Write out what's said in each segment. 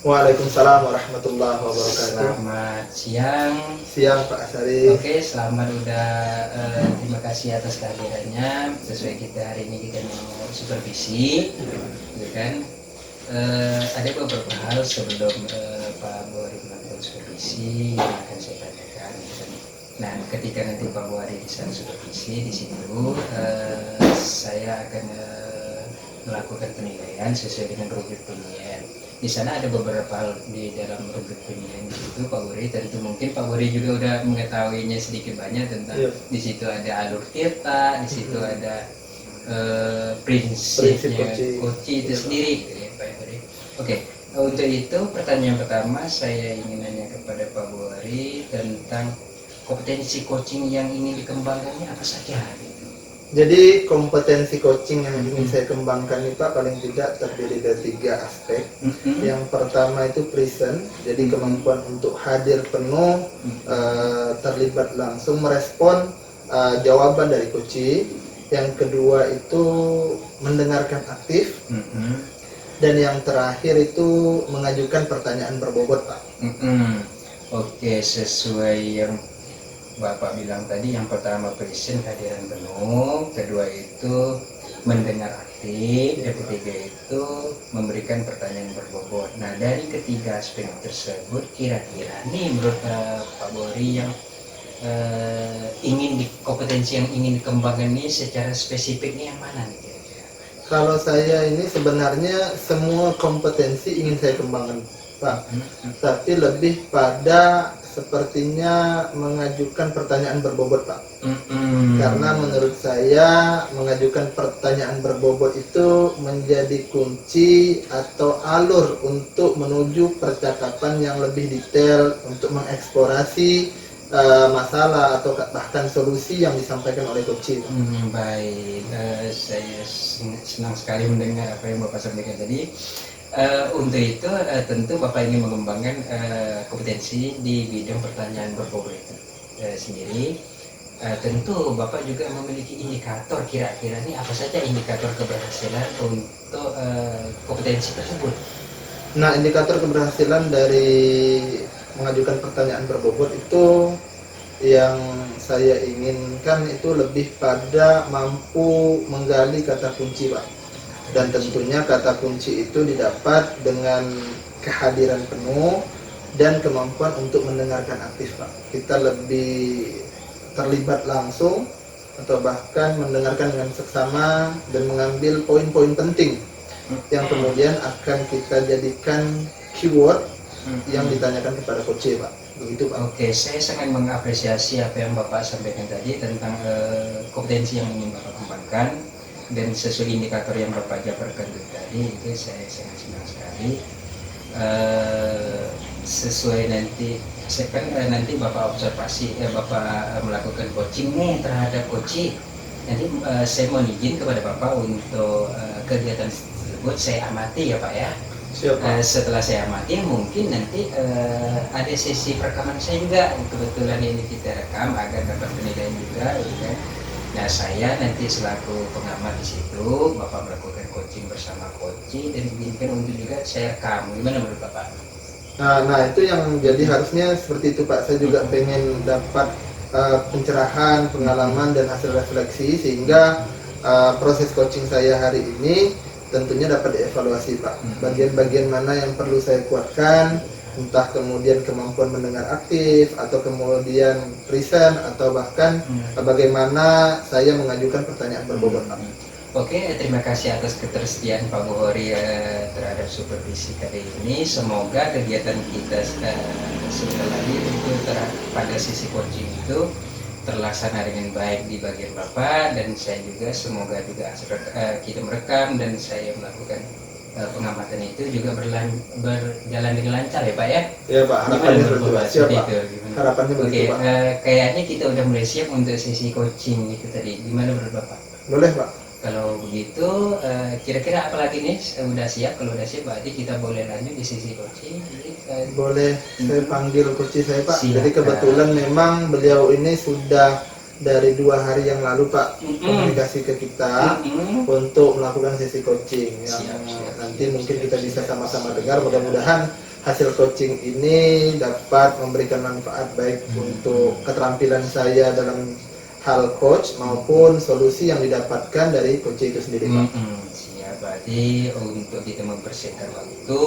Waalaikumsalam warahmatullahi wabarakatuh. Selamat siang. Siang Pak Asari. Oke, selamat terima kasih atas kehadirannya. Sesuai kita hari ini kita mau supervisi, gitu kan? Ada beberapa hal sebelum Pak Buhari melakukan supervisi yang akan saya tanyakan. Gitu kan? Nah, ketika nanti Pak Buhari bisa supervisi di situ, saya akan melakukan penilaian sesuai dengan rubrik penilaian. Di sana ada beberapa hal di dalam rubrik penilaian itu Pak Buhari, tentu mungkin Pak Buhari juga udah mengetahuinya sedikit banyak tentang di situ ada alur tirta, di situ ada prinsipnya koci itu sendiri, gitu ya Pak Buhari. Oke, untuk itu pertanyaan pertama saya ingin nanya kepada Pak Buhari tentang kompetensi coaching yang ingin dikembangkannya apa saja. Jadi kompetensi coaching yang ingin saya kembangkan ini Pak paling tidak terdiri dari 3 aspek. Yang pertama itu present, jadi kemampuan untuk hadir penuh, terlibat langsung, merespon jawaban dari coach. Yang kedua itu mendengarkan aktif. Dan yang terakhir itu mengajukan pertanyaan berbobot Pak. Oke, sesuai yang Bapak bilang tadi, yang pertama present, kehadiran penuh, kedua itu mendengar aktif, yang ketiga itu memberikan pertanyaan berbobot. Nah, dari ketiga aspek tersebut, kira-kira nih menurut Pak Buhari yang kompetensi yang ingin dikembangkan ini secara spesifiknya yang mana nih kira-kira? Kalau saya ini sebenarnya semua kompetensi ingin saya kembangkan Pak, tapi lebih pada sepertinya mengajukan pertanyaan berbobot Pak. Karena menurut saya mengajukan pertanyaan berbobot itu menjadi kunci atau alur untuk menuju percakapan yang lebih detail untuk mengeksplorasi masalah atau bahkan solusi yang disampaikan oleh coach. Baik, saya senang sekali mendengar apa yang Bapak sampaikan tadi. Untuk itu tentu Bapak ingin mengembangkan kompetensi di bidang pertanyaan berbobot itu sendiri. Tentu Bapak juga memiliki indikator, kira-kira ini apa saja indikator keberhasilan untuk kompetensi tersebut. Nah, indikator keberhasilan dari mengajukan pertanyaan berbobot itu yang saya inginkan itu lebih pada mampu menggali kata kunci Pak. Dan tentunya kata kunci itu didapat dengan kehadiran penuh dan kemampuan untuk mendengarkan aktif Pak. Kita lebih terlibat langsung atau bahkan mendengarkan dengan seksama dan mengambil poin-poin penting yang kemudian akan kita jadikan keyword yang ditanyakan kepada coach Pak. Begitu Pak. Oke, saya sangat mengapresiasi apa yang Bapak sampaikan tadi tentang kompetensi yang ingin Bapak kembangkan. Dan sesuai indikator yang Bapak jabarkan tadi itu saya sangat senang sekali. Sesuai nanti nanti Bapak observasi, Bapak melakukan coaching nih terhadap coach. Nanti saya mohon izin kepada Bapak untuk kegiatan tersebut saya amati ya Pak ya. Setelah saya amati mungkin nanti ada sesi perekaman saya juga, kebetulan ini kita rekam agar dapat penilaian juga, gitu kan. Nah, saya nanti selaku pengamat di situ, Bapak melakukan coaching bersama coach dan diizinkan untuk juga saya rekam. Gimana menurut Bapak? Nah itu yang jadi harusnya seperti itu Pak. Saya juga pengen dapat pencerahan, pengalaman dan hasil refleksi sehingga proses coaching saya hari ini tentunya dapat dievaluasi Pak. Bagian-bagian mana yang perlu saya kuatkan, entah kemudian kemampuan mendengar aktif atau kemudian present atau bahkan bagaimana saya mengajukan pertanyaan berbobot Pak. Oke, terima kasih atas ketersediaan Pak Buhari terhadap supervisi kali ini. Semoga kegiatan kita sebentar lagi itu pada sisi coaching itu terlaksana dengan baik di bagian Bapak, dan saya juga semoga juga kita merekam dan saya melakukan pengamatan itu juga berjalan dengan lancar ya Pak ya? Ya Pak, harapannya begitu Pak. Harapannya begitu Pak. Kayaknya kita udah mulai siap untuk sesi coaching itu tadi. Gimana menurut Bapak? Boleh Pak. Kalau begitu, kira-kira apa lagi nih? Udah siap? Kalau udah siap berarti kita boleh lanjut di sesi coaching. Boleh, saya panggil coach saya Pak. Silakan. Jadi kebetulan memang beliau ini sudah dari 2 hari yang lalu Pak komunikasi ke kita untuk melakukan sesi coaching yang nanti mungkin kita bisa sama-sama dengar. Mudah-mudahan hasil coaching ini dapat memberikan manfaat baik untuk keterampilan saya dalam hal coach maupun solusi yang didapatkan dari coaching itu sendiri, Pak. Siap, berarti untuk kita mempersingkat waktu,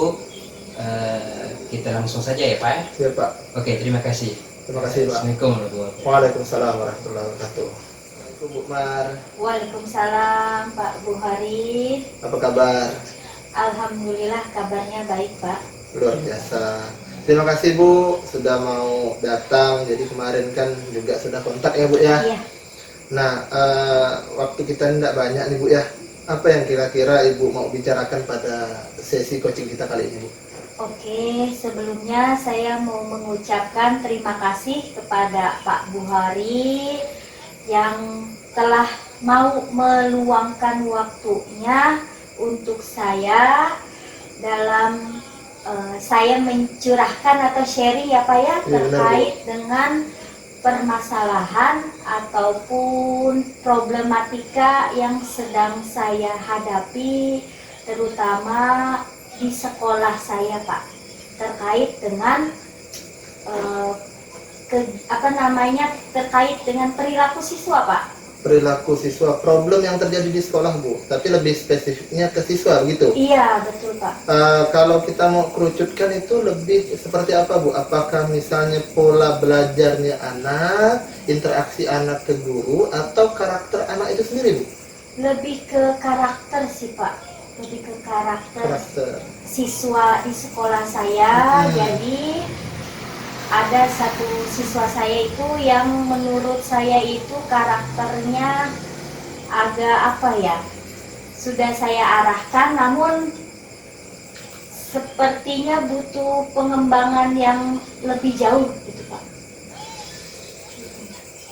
kita langsung saja ya Pak. Siap, Pak. Oke, terima kasih. Terima kasih, Pak. Assalamualaikum warahmatullahi wabarakatuh. Waalaikumsalam warahmatullahi wabarakatuh. Assalamualaikum, Bu Mar. Waalaikumsalam Pak Buhari. Apa kabar? Alhamdulillah kabarnya baik Pak. Luar biasa. Terima kasih Bu sudah mau datang. Jadi kemarin kan juga sudah kontak ya Bu ya. Iya. Nah, waktu kita tidak banyak nih Bu ya. Apa yang kira-kira Ibu mau bicarakan pada sesi coaching kita kali ini Bu? Oke, sebelumnya saya mau mengucapkan terima kasih kepada Pak Buhari yang telah mau meluangkan waktunya untuk saya dalam saya mencurahkan atau sharing ya Pak ya, Iya, benar, terkait dengan permasalahan ataupun problematika yang sedang saya hadapi, terutama di sekolah saya Pak, terkait dengan terkait dengan perilaku siswa Pak. Perilaku siswa, problem yang terjadi di sekolah Bu, tapi lebih spesifiknya ke siswa begitu. Iya betul Pak. Kalau kita mau kerucutkan itu lebih seperti apa Bu? Apakah misalnya pola belajarnya anak, interaksi anak ke guru, atau karakter anak itu sendiri Bu? Lebih ke karakter sih Pak, lebih ke karakter siswa di sekolah saya. Jadi ada satu siswa saya itu yang menurut saya itu karakternya agak apa ya, sudah saya arahkan namun sepertinya butuh pengembangan yang lebih jauh gitu Pak.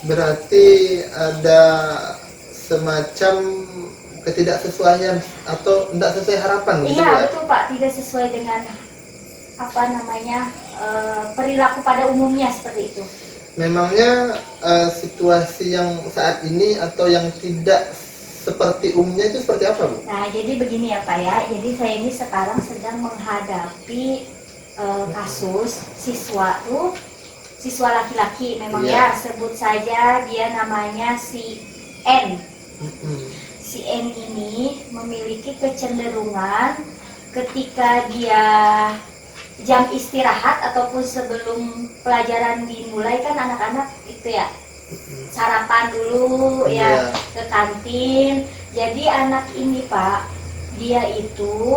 Berarti ada semacam ketidaksesuaian atau tidak sesuai harapan gitu Iya ya? betul Pak, tidak sesuai dengan perilaku pada umumnya seperti itu. Memangnya situasi yang saat ini atau yang tidak seperti umumnya itu seperti apa Bu? Nah jadi begini ya Pak ya, jadi saya ini sekarang sedang menghadapi kasus siswa laki-laki memang Iya. ya, sebut saja dia namanya si N. Si N ini memiliki kecenderungan ketika dia jam istirahat ataupun sebelum pelajaran dimulai kan anak-anak itu ya sarapan dulu Iya. ya ke kantin. Jadi anak ini Pak, dia itu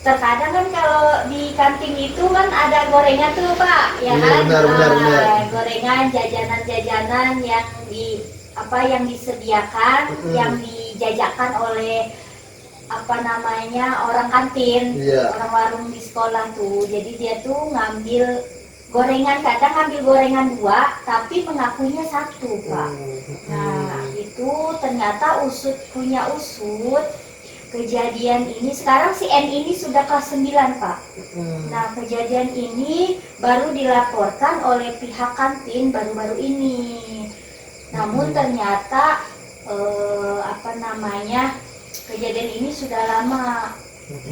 terkadang kan kalau di kantin itu kan ada gorengan tuh Pak, ya Iya, kan? benar. Gorengan, jajanan-jajanan yang disediakan, yang dijajakan oleh orang kantin, Iya. orang warung di sekolah tuh. Jadi dia tuh ngambil gorengan, kadang ngambil gorengan 2 tapi mengakuinya 1 Pak. Nah itu ternyata punya usut kejadian ini. Sekarang si N ini sudah kelas 9 Pak. Nah kejadian ini baru dilaporkan oleh pihak kantin baru-baru ini. Namun ternyata kejadian ini sudah lama.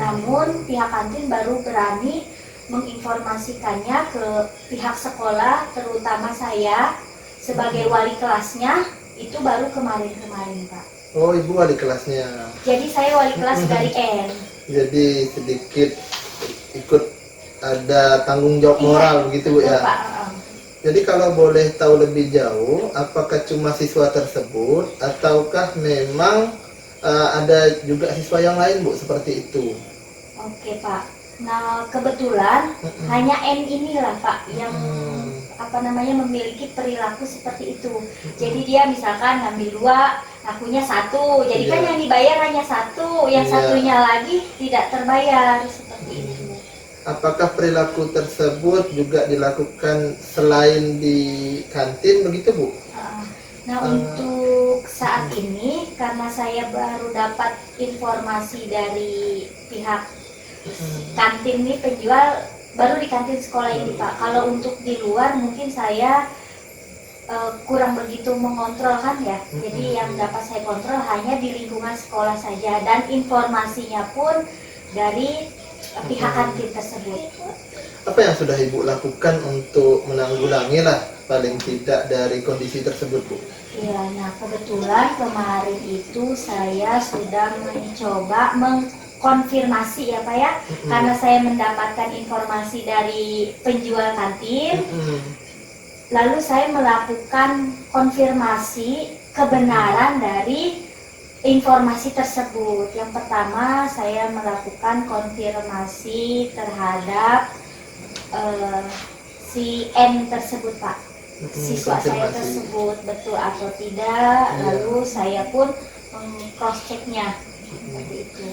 Namun pihak kantin baru berani menginformasikannya ke pihak sekolah, terutama saya sebagai wali kelasnya, itu baru kemarin-kemarin Pak. Oh Ibu wali kelasnya. Jadi saya wali kelas dari N. Jadi sedikit ikut ada tanggung jawab moral begitu Bu betul, ya. Pak. Jadi kalau boleh tahu lebih jauh, apakah cuma siswa tersebut ataukah memang ada juga siswa yang lain Bu seperti itu? Oke Pak. Nah kebetulan hanya N inilah Pak yang memiliki perilaku seperti itu. Jadi dia misalkan ngambil 2, ngakunya 1. Jadi kan Iya. yang dibayar hanya 1, yang Iya. satunya lagi tidak terbayar seperti itu. Apakah perilaku tersebut juga dilakukan selain di kantin begitu Bu? Nah untuk saat ini karena saya baru dapat informasi dari pihak kantin nih, penjual baru di kantin sekolah ini Pak. Kalau untuk di luar mungkin saya kurang begitu mengontrol kan ya. Jadi yang dapat saya kontrol hanya di lingkungan sekolah saja, dan informasinya pun dari pihak kantin tersebut. Apa yang sudah Ibu lakukan untuk menanggulangi lah paling tidak dari kondisi tersebut, Bu? Ya, nah kebetulan kemarin itu saya sudah mencoba mengkonfirmasi ya Pak ya, karena saya mendapatkan informasi dari penjual kantin, lalu saya melakukan konfirmasi kebenaran dari informasi tersebut. Yang pertama saya melakukan konfirmasi terhadap si N tersebut Pak, siswa saya tersebut betul atau tidak, lalu saya pun cross checknya seperti itu.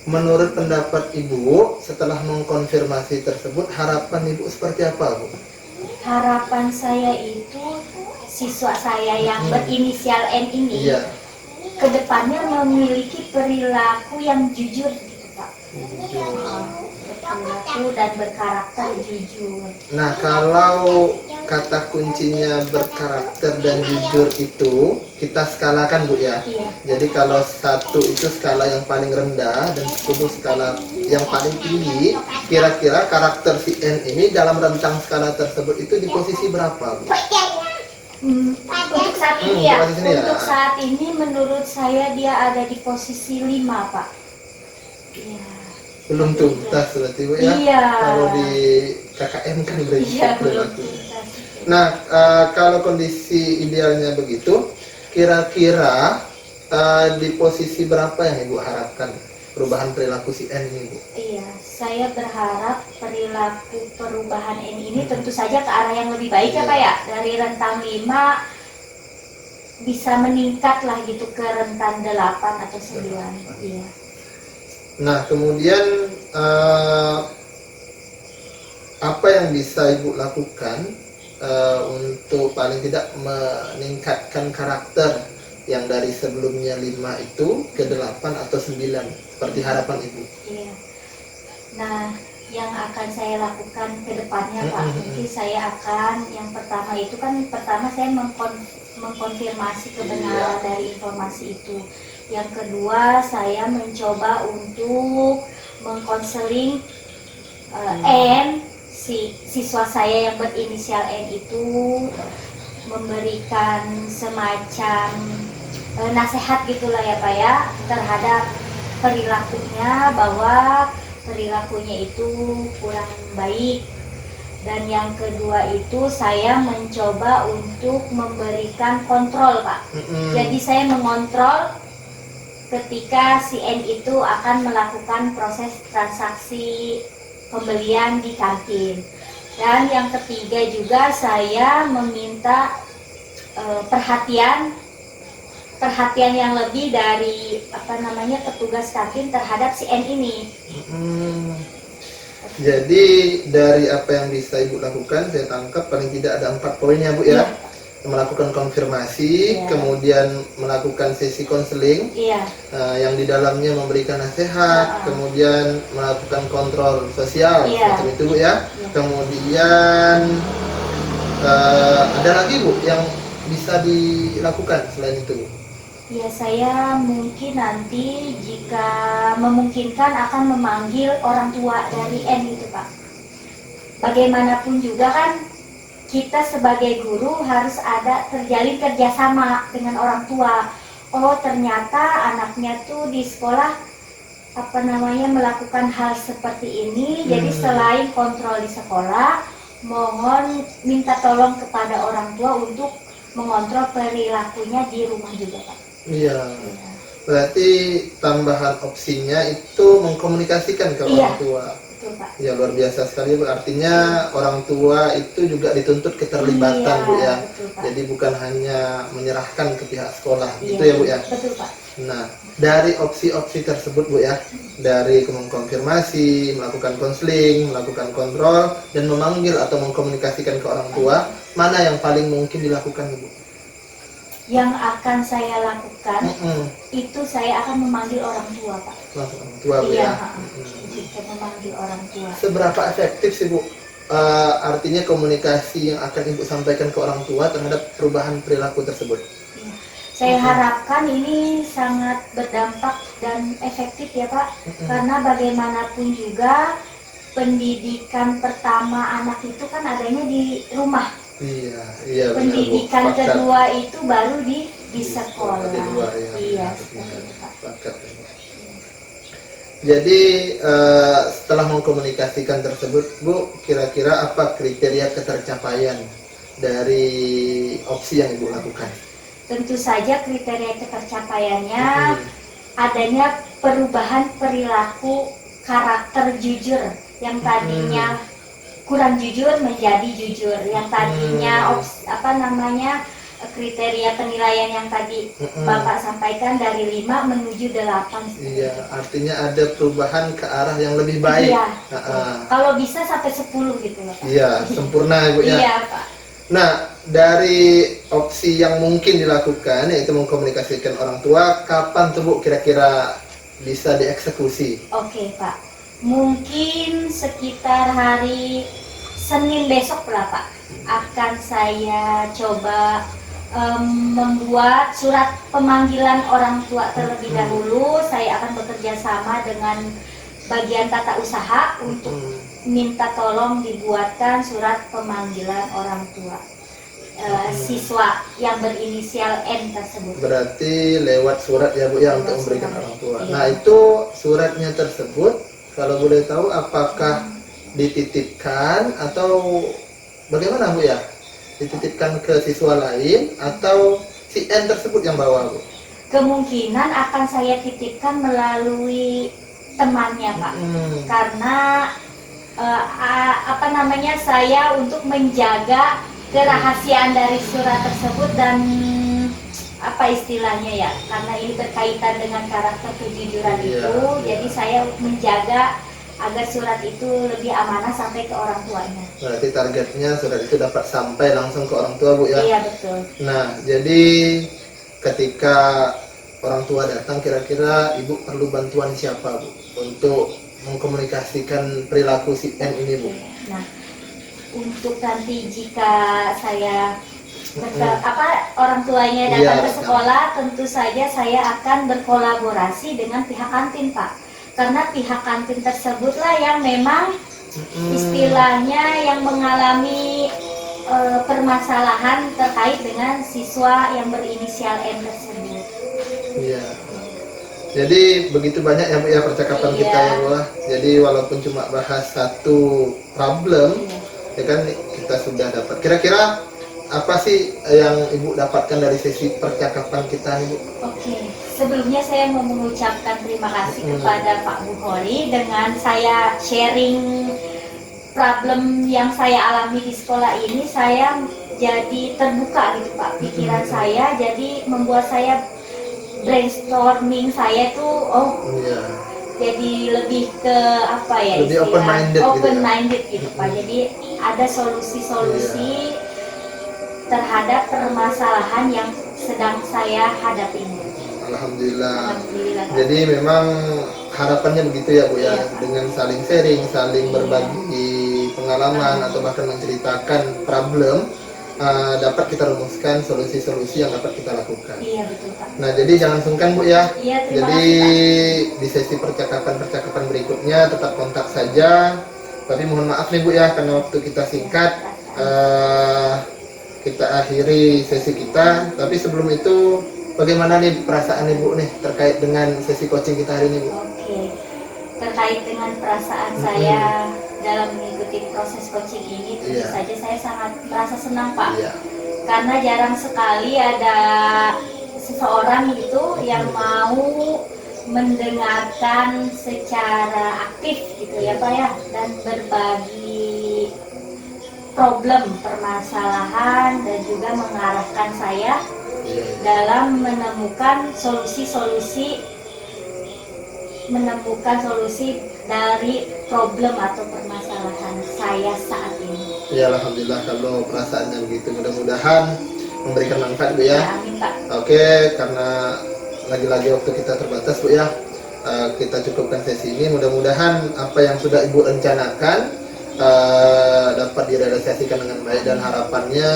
Menurut pendapat Ibu, setelah mengkonfirmasi tersebut, harapan Ibu seperti apa, Bu? Harapan saya itu siswa saya yang berinisial N ini kedepannya memiliki perilaku yang jujur gitu Pak. Berperilaku dan berkarakter jujur. Nah, kalau kata kuncinya berkarakter dan jujur itu kita skalakan, Bu ya. Iya. Jadi kalau 1 itu skala yang paling rendah dan 10 skala yang paling tinggi, kira-kira karakter si N ini dalam rentang skala tersebut itu di posisi berapa, Bu? Untuk saat ini ya, posisi ini ya. untuk saat ini menurut saya dia ada di posisi 5 Pak. Iya. Belum tuntas berarti, Bu ya. Iya. Kalau di KKM kan berarti Iya, belum perilaku. tuntas. Nah, kalau kondisi idealnya begitu, kira-kira di posisi berapa yang Ibu harapkan perubahan perilaku si N ini, Bu? Iya, saya berharap perilaku perubahan ini tentu saja ke arah yang lebih baik ya Pak ya. Dari rentang 5 bisa meningkat lah gitu ke rentan 8 atau 9. Iya. Nah, kemudian apa yang bisa Ibu lakukan untuk paling tidak meningkatkan karakter yang dari sebelumnya 5 itu ke 8 atau 9 seperti harapan Ibu? Iya. Nah, yang akan saya lakukan ke depannya Pak, mungkin saya akan yang pertama itu kan saya mengkonfirmasi kebenaran dari informasi itu. Yang kedua, saya mencoba untuk mengkonseling N, si siswa saya yang berinisial N itu, memberikan semacam nasihat gitulah ya Pak ya, terhadap perilakunya, bahwa perilakunya itu kurang baik. Dan yang kedua itu saya mencoba untuk memberikan kontrol Pak. Jadi saya mengontrol ketika si N itu akan melakukan proses transaksi pembelian di kantin. Dan yang ketiga juga saya meminta perhatian yang lebih dari petugas kantin terhadap si N ini. Jadi dari apa yang bisa Ibu lakukan, saya tangkap paling tidak ada 4 poin ya, Bu ya. Melakukan konfirmasi, kemudian melakukan sesi konseling, yang di dalamnya memberikan nasihat, kemudian melakukan kontrol sosial, seperti itu Bu ya. Kemudian ada lagi Bu yang bisa dilakukan selain itu, Bu? Ya, saya mungkin nanti jika memungkinkan akan memanggil orang tua dari N itu Pak. Bagaimanapun juga kan kita sebagai guru harus ada terjalin kerjasama dengan orang tua. Oh, ternyata anaknya tuh di sekolah melakukan hal seperti ini. Jadi selain kontrol di sekolah, mohon minta tolong kepada orang tua untuk mengontrol perilakunya di rumah juga Pak. Iya. Berarti tambahan opsinya itu mengkomunikasikan ke orang tua. Betul, Pak. Ya, luar biasa sekali Bu. Artinya orang tua itu juga dituntut keterlibatan Bu ya. Betul, Pak. Jadi bukan hanya menyerahkan ke pihak sekolah. Gitu ya Bu ya. Betul Pak. Nah, dari opsi-opsi tersebut Bu ya, dari mengkonfirmasi, melakukan konseling, melakukan kontrol, dan memanggil atau mengkomunikasikan ke orang tua, mana yang paling mungkin dilakukan Bu? Yang akan saya lakukan itu saya akan memanggil orang tua Pak. Langsung orang tua Bu ya. Kita memanggil orang tua. Seberapa efektif sih Bu? Artinya komunikasi yang akan Ibu sampaikan ke orang tua terhadap perubahan perilaku tersebut? Ya. Saya harapkan ini sangat berdampak dan efektif ya Pak, karena bagaimanapun juga pendidikan pertama anak itu kan adanya di rumah. Iya, iya. Pendidikan benar, Bu. kedua itu baru di sekolah. Kedua, ya. Iya, Benar, seperti benar. itu Pak. Sepakat, Bu. Jadi setelah mengkomunikasikan tersebut, Bu, kira-kira apa kriteria ketercapaian dari opsi yang Ibu lakukan? Tentu saja kriteria ketercapaiannya adanya perubahan perilaku karakter jujur yang tadinya kurang jujur menjadi jujur, yang tadinya kriteria penilaian yang tadi Bapak sampaikan dari 5 menuju 8. Iya, artinya ada perubahan ke arah yang lebih baik. Iya. Kalau bisa sampai 10 gitu loh Pak. Iya, sempurna Ibu ya. Iya Pak. Nah, dari opsi yang mungkin dilakukan yaitu mengkomunikasikan orang tua, kapan tuh Bu kira-kira bisa dieksekusi? Oke Pak, mungkin sekitar hari Senin besok lah Pak, akan saya coba membuat surat pemanggilan orang tua terlebih dahulu. Saya akan bekerja sama dengan bagian tata usaha untuk minta tolong dibuatkan surat pemanggilan orang tua siswa yang berinisial N tersebut. Berarti lewat surat ya Bu ya, Lewat untuk memberikan surat. orang tua. Iya. Nah, itu suratnya tersebut kalau boleh tahu apakah dititipkan atau bagaimana Bu ya? Dititipkan ke siswa lain atau si N tersebut yang bawa Bu? Kemungkinan akan saya titipkan melalui temannya Pak, karena saya untuk menjaga kerahasiaan dari surat tersebut dan apa istilahnya ya, karena ini berkaitan dengan karakter kejujuran Iya, itu, iya. jadi saya menjaga agar surat itu lebih amanah sampai ke orang tuanya. Berarti targetnya surat itu dapat sampai langsung ke orang tua Bu ya? Iya betul. Nah, jadi ketika orang tua datang, kira-kira Ibu perlu bantuan siapa Bu untuk mengkomunikasikan perilaku si N ini Bu? Nah, untuk nanti jika saya orang tuanya datang Iya, ke sekolah, tentu saja saya akan berkolaborasi dengan pihak kantin Pak, karena pihak kantin tersebutlah yang memang istilahnya yang mengalami permasalahan terkait dengan siswa yang berinisial N tersebut. Iya. Jadi begitu banyak ya Bu ya percakapan Iya. kita ya Bu. Jadi walaupun cuma bahas satu problem, ya kan kita sudah dapat. Kira-kira apa sih yang Ibu dapatkan dari sesi percakapan kita nih Bu? Oke, sebelumnya saya mau mengucapkan terima kasih kepada Pak Bukhori dengan saya sharing problem yang saya alami di sekolah ini. Saya jadi terbuka gitu Pak, pikiran saya jadi membuat saya brainstorming saya tuh Iya. jadi lebih ke apa ya, Lebih istilah open-minded gitu ya? open-minded gitu Pak. Jadi ada solusi-solusi terhadap permasalahan yang sedang saya hadapi ini. Alhamdulillah. Alhamdulillah. Jadi memang harapannya begitu ya Bu ya, Iya, Pak. dengan saling sharing, saling Iya. berbagi pengalaman atau bahkan menceritakan problem, dapat kita rumuskan solusi-solusi yang dapat kita lakukan. Iya betul Pak. Nah, jadi jangan sungkan Bu ya. Iya, terima Jadi kasih di sesi percakapan berikutnya tetap kontak saja. Tapi mohon maaf nih Bu ya, karena waktu kita singkat. Kita akhiri sesi kita. Tapi sebelum itu, bagaimana nih perasaan Ibu nih terkait dengan sesi coaching kita hari ini Bu? Oke, terkait dengan perasaan saya dalam mengikuti proses coaching ini, tentu Iya. saja saya sangat merasa senang Pak. Iya. Karena jarang sekali ada seseorang gitu yang mau mendengarkan secara aktif gitu ya Pak ya, dan berbagi problem, permasalahan, dan juga mengarahkan saya Iya. dalam menemukan solusi dari problem atau permasalahan saya saat ini. Ya, alhamdulillah kalau perasaannya begitu. Mudah-mudahan memberikan manfaat Bu ya. Amin Pak. Oke, karena lagi-lagi waktu kita terbatas Bu ya, kita cukupkan sesi ini. Mudah-mudahan apa yang sudah Ibu rencanakan dapat direalisasikan dengan baik dan harapannya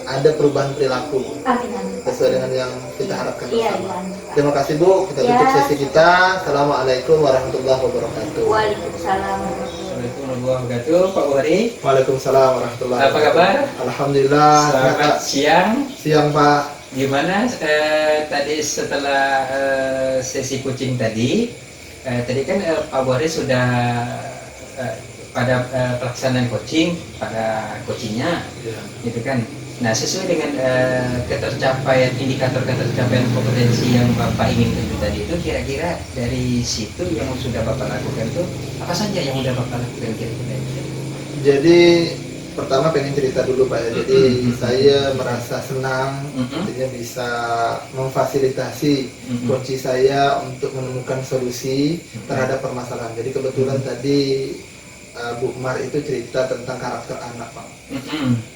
ada perubahan perilaku Amin, amin. sesuai dengan yang kita harapkan Iya, bersama. iya. Terima kasih Bu, kita Ya. tutup sesi kita. Assalamualaikum warahmatullahi wabarakatuh. Waalaikumsalam. Assalamualaikum warahmatullahi wabarakatuh. Pak Buhari, Waalaikumsalam warahmatullahi apa kabar? Alhamdulillah. Selamat siang. Siang Pak. Gimana tadi setelah sesi coaching tadi? Tadi kan Pak Buhari sudah pada pelaksanaan coaching, pada coachingnya, gitu kan. Nah, sesuai dengan ketercapaian indikator ketercapaian kompetensi yang Bapak inginkan itu tadi, itu kira-kira dari situ yang sudah Bapak lakukan itu apa saja yang sudah Bapak lakukan kira-kira? Jadi pertama pengen cerita dulu Pak ya. Jadi saya merasa senang artinya bisa memfasilitasi kunci saya untuk menemukan solusi terhadap permasalahan. Jadi kebetulan tadi Bu Mar itu cerita tentang karakter anak Pak.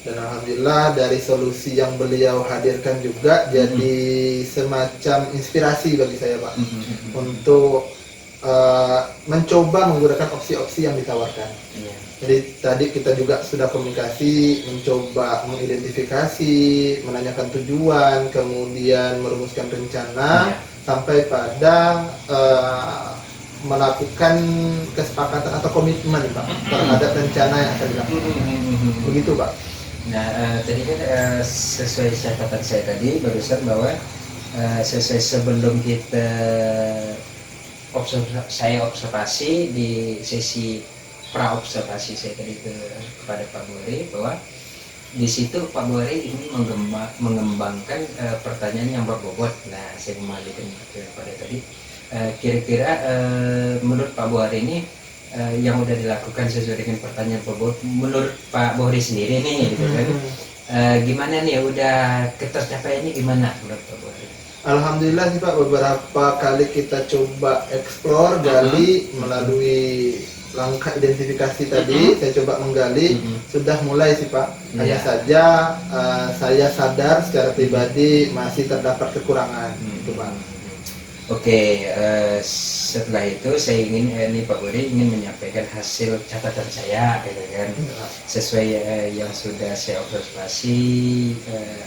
Dan alhamdulillah dari solusi yang beliau hadirkan juga jadi semacam inspirasi bagi saya Pak untuk mencoba menggunakan opsi-opsi yang ditawarkan. Jadi tadi kita juga sudah komunikasi, mencoba mengidentifikasi, menanyakan tujuan, kemudian merumuskan rencana sampai pada melakukan kesepakatan atau komitmen Pak terhadap rencana yang akan dilakukan. Begitu Pak. Nah, tadi kan sesuai catatan saya tadi barusan bahwa sesuai sebelum kita saya observasi di sesi pra observasi saya tadi kepada Pak Buhari bahwa di situ Pak Buhari ini mengembangkan pertanyaan yang berbobot. Nah, saya kembalikan kepada tadi. Kira-kira menurut Pak Buhari ini yang udah dilakukan sesuai dengan pertanyaan berbobot menurut Pak Buhari sendiri nih, gitu kan? Gimana nih? Udah ketercapaiannya gimana menurut Pak Buhari? Alhamdulillah sih Pak, beberapa kali kita coba explore, gali melalui langkah identifikasi tadi, saya coba menggali, sudah mulai sih Pak. Hanya saja saya sadar secara pribadi masih terdapat kekurangan, gitu Pak. Oke, setelah itu saya ingin ini Pak Buhari ingin menyampaikan hasil catatan saya, gitu kan, sesuai yang sudah saya observasi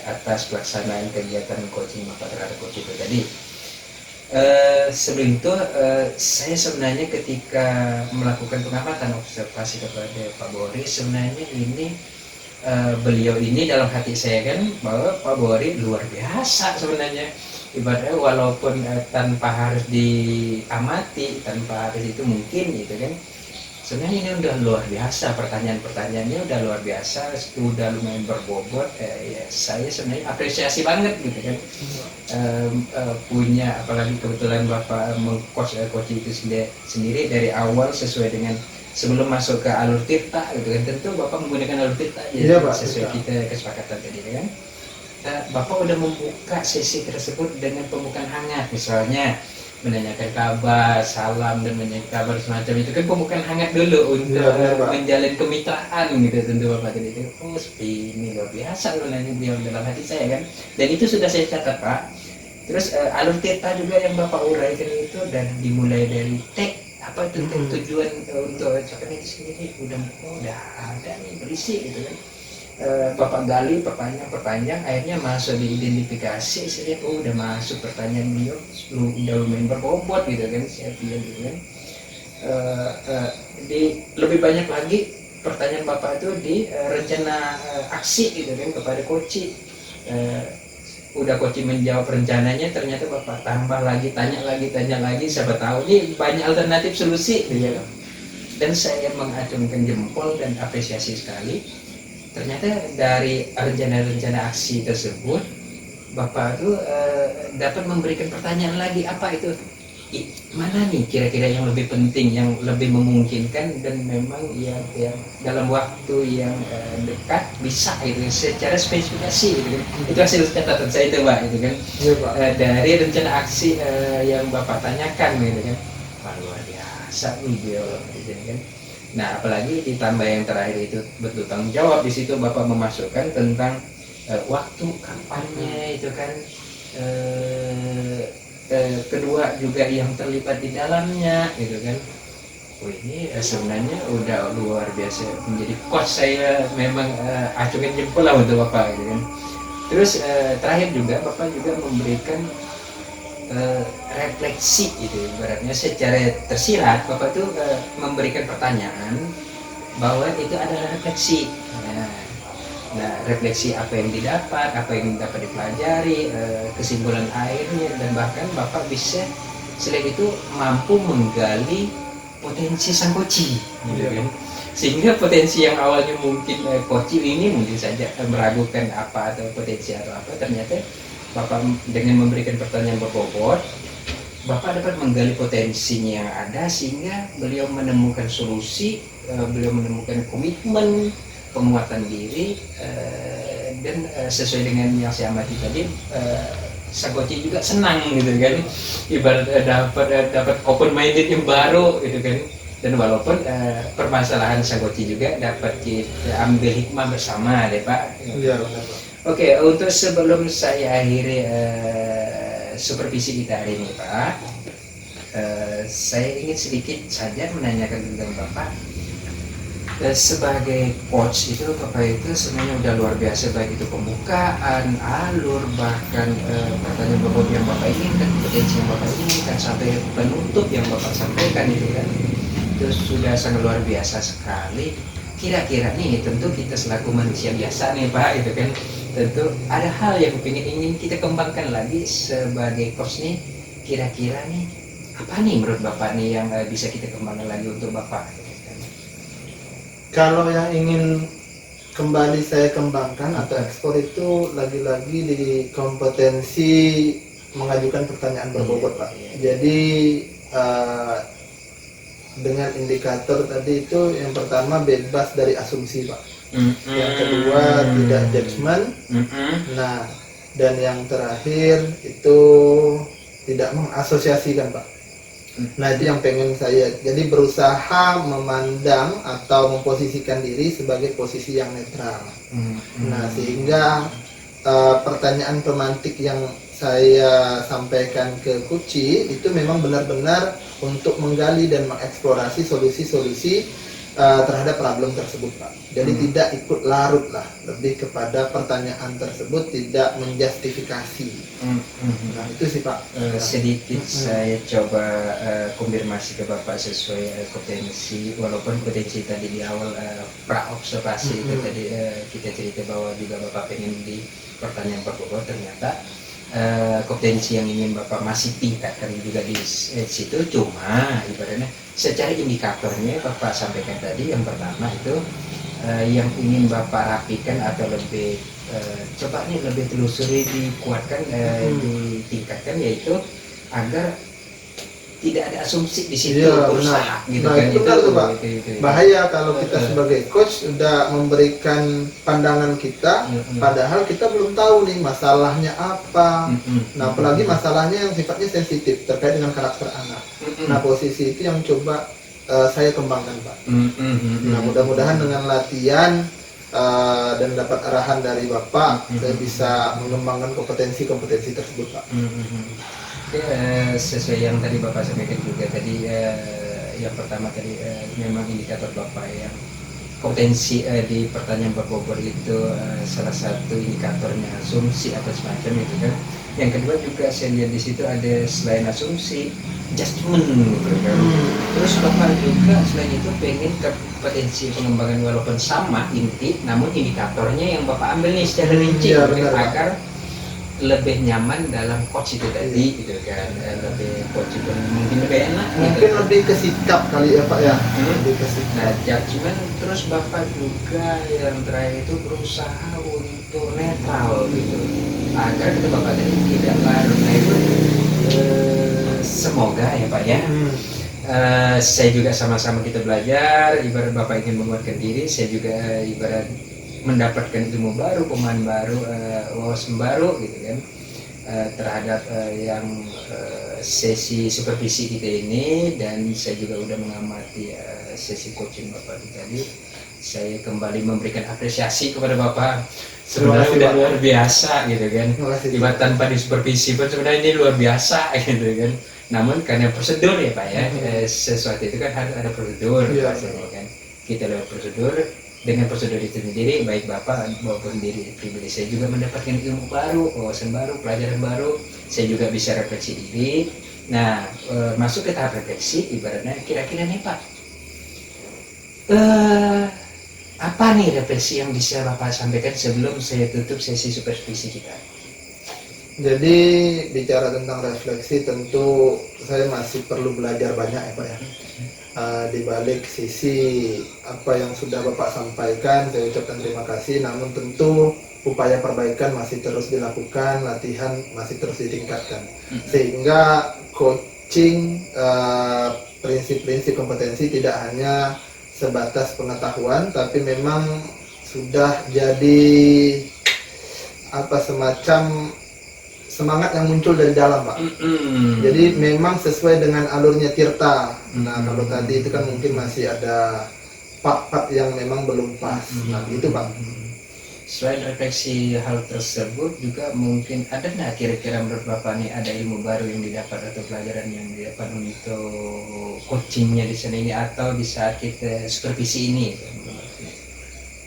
atas pelaksanaan kegiatan coaching Bapak terhadap coach itu tadi. Sebelum itu saya sebenarnya ketika melakukan pengamatan observasi kepada Pak Buhari, sebenarnya ini beliau ini dalam hati saya kan bahwa Pak Buhari luar biasa sebenarnya. Ibaratnya walaupun tanpa harus diamati, tanpa harus itu mungkin gitu kan, sebenarnya ini udah luar biasa, pertanyaan-pertanyaannya udah luar biasa, udah lumayan berbobot. Ya, saya sebenarnya apresiasi banget gitu kan, punya, apalagi kebetulan Bapak mengcoach itu sendiri dari awal sesuai dengan sebelum masuk ke alur tirta gitu kan, tentu Bapak menggunakan alur tirta ya, sesuai kita kesepakatan tadi kan. Bapak udah membuka sesi tersebut dengan pembukaan hangat, misalnya menanyakan kabar, salam dan menanyakan kabar semacam itu kan pembukaan hangat dulu untuk menjalin kemitraan gitu tentu Bapak tadi. Oh, seperti ini luar biasa sebenarnya beliau dalam hati saya kan, dan itu sudah saya catat Pak. Terus alur tirta juga yang Bapak uraikan itu dan dimulai dari apa itu tujuan untuk capai itu sendiri udah ada nih berisi gitu kan. Bapak gali pertanyaan, akhirnya masuk di identifikasi, saya lihat udah masuk pertanyaan beliau, udah lumayan berbobot gitu kan, saya pilih gitu kan. Lebih banyak lagi pertanyaan Bapak itu di rencana aksi gitu kan kepada coach. Udah coach menjawab rencananya, ternyata Bapak tambah lagi, tanya lagi, siapa tahu ini banyak alternatif solusi gitu kan. Dan saya mengacungkan jempol dan apresiasi sekali. Ternyata dari rencana-rencana aksi tersebut, Bapak tuh dapat memberikan pertanyaan lagi, apa itu? Mana nih kira-kira yang lebih penting, yang lebih memungkinkan dan memang yang dalam waktu yang dekat bisa itu secara spesifikasi gitu kan. Itu hasil catatan saya itu Pak, itu kan. Dari rencana aksi yang Bapak tanyakan gitu kan. Luar biasa nih beliau gitu kan. Nah, apalagi ditambah yang terakhir itu betul tanggung jawab, di situ Bapak memasukkan tentang waktu kampanye itu kan, kedua juga yang terlibat di dalamnya gitu kan. oh ini sebenarnya udah luar biasa, menjadi coach saya memang acungin jempol lah untuk Bapak gitu kan. Terus terakhir juga Bapak juga memberikan refleksi gitu, ibaratnya secara tersirat Bapak tuh memberikan pertanyaan bahwa itu adalah refleksi. Nah, refleksi apa yang didapat, apa yang dapat dipelajari, kesimpulan akhirnya, dan bahkan Bapak bisa selain itu mampu menggali potensi sang koci, gitu kan? Sehingga potensi yang awalnya mungkin koci ini mungkin saja meragukan apa atau potensi atau apa, ternyata Bapak dengan memberikan pertanyaan berbobot, Bapak dapat menggali potensinya yang ada sehingga beliau menemukan solusi, beliau menemukan komitmen, penguatan diri, dan sesuai dengan yang saya amati tadi, sang coach juga senang gitu kan, ibarat dapat open minded yang baru gitu kan, dan walaupun permasalahan sang coach juga dapat kita ambil hikmah bersama deh Pak. Iya, benar, Pak. Oke, untuk sebelum saya akhiri supervisi kita hari ini Pak, saya ingin sedikit saja menanyakan tentang Bapak. Sebagai coach itu Bapak itu sebenarnya udah luar biasa, baik itu pembukaan, alur, bahkan pertanyaan bobot yang Bapak inginkan, potensi yang Bapak inginkan, sampai penutup yang Bapak sampaikan itu kan, itu sudah sangat luar biasa sekali. Kira-kira nih tentu kita selaku manusia biasa nih Pak gitu kan, tentu ada hal yang ingin kita kembangkan lagi sebagai coach nih. Kira-kira nih apa nih menurut Bapak nih yang bisa kita kembangkan lagi untuk Bapak? Kalau yang ingin kembali saya kembangkan atau ekspor itu lagi-lagi di kompetensi mengajukan pertanyaan berbobot Pak. Jadi dengan indikator tadi itu, yang pertama bebas dari asumsi Pak. Yang kedua tidak judgement. Nah, dan yang terakhir itu tidak mengasosiasikan Pak. Nah, itu yang pengen saya, jadi berusaha memandang atau memposisikan diri sebagai posisi yang netral. Nah, sehingga pertanyaan pemantik yang saya sampaikan ke Kuci itu memang benar-benar untuk menggali dan mengeksplorasi solusi-solusi terhadap problem tersebut Pak. Jadi tidak ikut larut lah, lebih kepada pertanyaan tersebut, tidak menjustifikasi. Nah, itu sih Pak. Sedikit saya coba konfirmasi ke Bapak sesuai potensi, walaupun potensi tadi di awal pra observasi itu tadi kita cerita bahwa juga Bapak pengen di pertanyaan berbobot, ternyata kompetensi yang ingin Bapak masih tingkatkan juga di situ. Cuma ibaratnya secara indikatornya Bapak sampaikan tadi, yang pertama itu yang ingin Bapak rapikan atau lebih coba nih lebih telusuri, dikuatkan, ditingkatkan, yaitu agar tidak ada asumsi di situ. Iya, berusaha benar. gitu Nah, kan, itu benar tuh Pak. itu. Bahaya kalau kita sebagai coach sudah memberikan pandangan kita, padahal kita belum tahu nih masalahnya apa. Nah, apalagi masalahnya yang sifatnya sensitif terkait dengan karakter anak. Nah, posisi itu yang coba saya kembangkan Pak. Nah, mudah-mudahan dengan latihan dan dapat arahan dari Bapak, saya bisa mengembangkan kompetensi-kompetensi tersebut Pak. Oke, sesuai yang tadi Bapak sampaikan juga tadi, yang pertama tadi memang indikator Bapak yang kompetensi di pertanyaan berbobot itu salah satu indikatornya asumsi atau semacam itu kan. Yang kedua juga saya lihat di situ ada selain asumsi, judgement gitu kan. Terus Bapak juga selain itu pengen kompetensi pengembangan walaupun sama inti, namun indikatornya yang Bapak ambil nih secara rinci Ya, gitu, benar, agar lebih nyaman dalam coach itu tadi gitu kan, lebih coach itu mungkin lebih enak Mungkin gitu. lebih ke sikap kali ya Pak ya. Lebih ke sikap. Nah, judgement. Terus Bapak juga yang terakhir itu berusaha untuk netral gitu, agar kita Bapak tadi tidak larut. Nah itu semoga ya Pak ya. Saya juga sama-sama kita belajar, ibarat Bapak ingin menguatkan diri, saya juga ibarat mendapatkan ilmu baru, pemahaman baru, wawasan baru gitu kan, terhadap yang sesi supervisi kita ini. Dan saya juga udah mengamati sesi coaching Bapak tadi, saya kembali memberikan apresiasi kepada Bapak. Terima Sebenarnya kasih, udah Pak. luar biasa gitu kan. Terima kasih. Tiba tanpa disupervisi pun sebenarnya ini luar biasa gitu kan. Namun karena prosedur ya Pak ya, sesuatu itu kan harus ada prosedur Iya. pastinya kan. Kita lewat prosedur, dengan prosedur itu sendiri baik Bapak maupun diri pribadi saya juga mendapatkan ilmu baru, wawasan baru, pelajaran baru. Saya juga bisa refleksi diri. Nah, masuk ke tahap refleksi ibaratnya kira-kira nih Pak, apa nih refleksi yang bisa Bapak sampaikan sebelum saya tutup sesi supervisi kita? Jadi bicara tentang refleksi tentu saya masih perlu belajar banyak ya Pak ya. Di balik sisi apa yang sudah Bapak sampaikan, saya ucapkan terima kasih. Namun tentu upaya perbaikan masih terus dilakukan, latihan masih terus ditingkatkan. Sehingga coaching prinsip-prinsip kompetensi tidak hanya sebatas pengetahuan, tapi memang sudah jadi semacam semangat yang muncul dari dalam Pak. Jadi memang sesuai dengan alurnya Tirta. Nah kalau tadi itu kan mungkin masih ada part-part yang memang belum pas. Nah gitu Pak. Selain refleksi hal tersebut juga mungkin ada nggak kira-kira menurut Bapak nih ada ilmu baru yang didapat atau pelajaran yang didapat untuk coachingnya di sana ini atau di saat kita supervisi ini?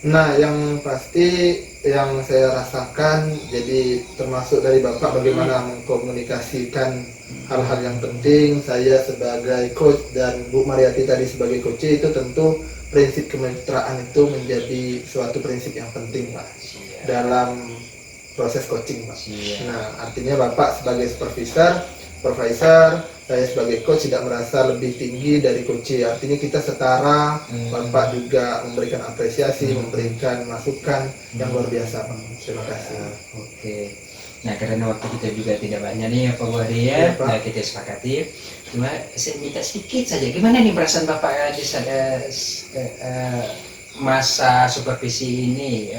Nah yang pasti yang saya rasakan jadi termasuk dari Bapak bagaimana mengkomunikasikan hal-hal yang penting. Saya sebagai coach dan Bu Mariati tadi sebagai coach itu tentu prinsip kemitraan itu menjadi suatu prinsip yang penting Pak dalam proses coaching Pak. Nah artinya Bapak sebagai supervisor, saya sebagai coach tidak merasa lebih tinggi dari coach. Artinya kita setara. Bapak juga memberikan apresiasi, memberikan masukan yang luar biasa Pak. Terima kasih. Oke. Nah karena waktu kita juga tidak banyak nih ya Pak Buhari ya, Iya, Pak. nah, kita sepakati. Cuma saya minta sedikit saja, gimana nih perasaan Bapak di saat masa supervisi ini,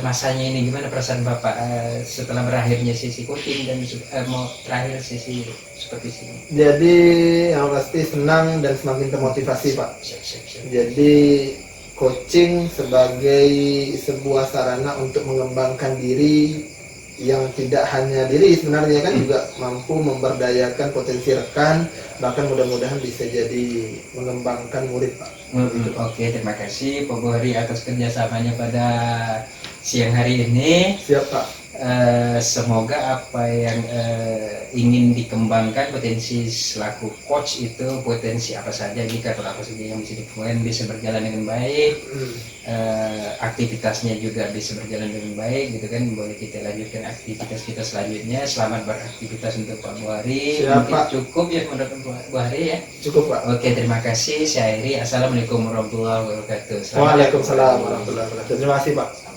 masanya ini gimana perasaan Bapak setelah berakhirnya sesi coaching dan mau terakhir sesi supervisi ini? Jadi yang pasti senang dan semakin termotivasi Pak. Jadi coaching sebagai sebuah sarana untuk mengembangkan diri yang tidak hanya diri sebenarnya kan juga mampu memberdayakan potensi rekan, bahkan mudah-mudahan bisa jadi mengembangkan murid Pak. Oke, terima kasih Pak Buhari atas kerjasamanya pada siang hari ini. Siap Pak. Semoga apa yang ingin dikembangkan potensi selaku coach itu potensi apa saja, indikator apa saja yang bisa dikembangkan bisa berjalan dengan baik, aktivitasnya juga bisa berjalan dengan baik gitu kan. Boleh kita lanjutkan aktivitas kita selanjutnya. Selamat beraktivitas untuk Pak Buhari. Siap, Mungkin Pak. cukup ya menurut Pak Buhari ya. Cukup Pak. Oke, terima kasih. Saya akhiri. Assalamualaikum warahmatullahi wabarakatuh. Selamat Waalaikumsalam warahmatullahi wabarakatuh. Terima kasih Pak.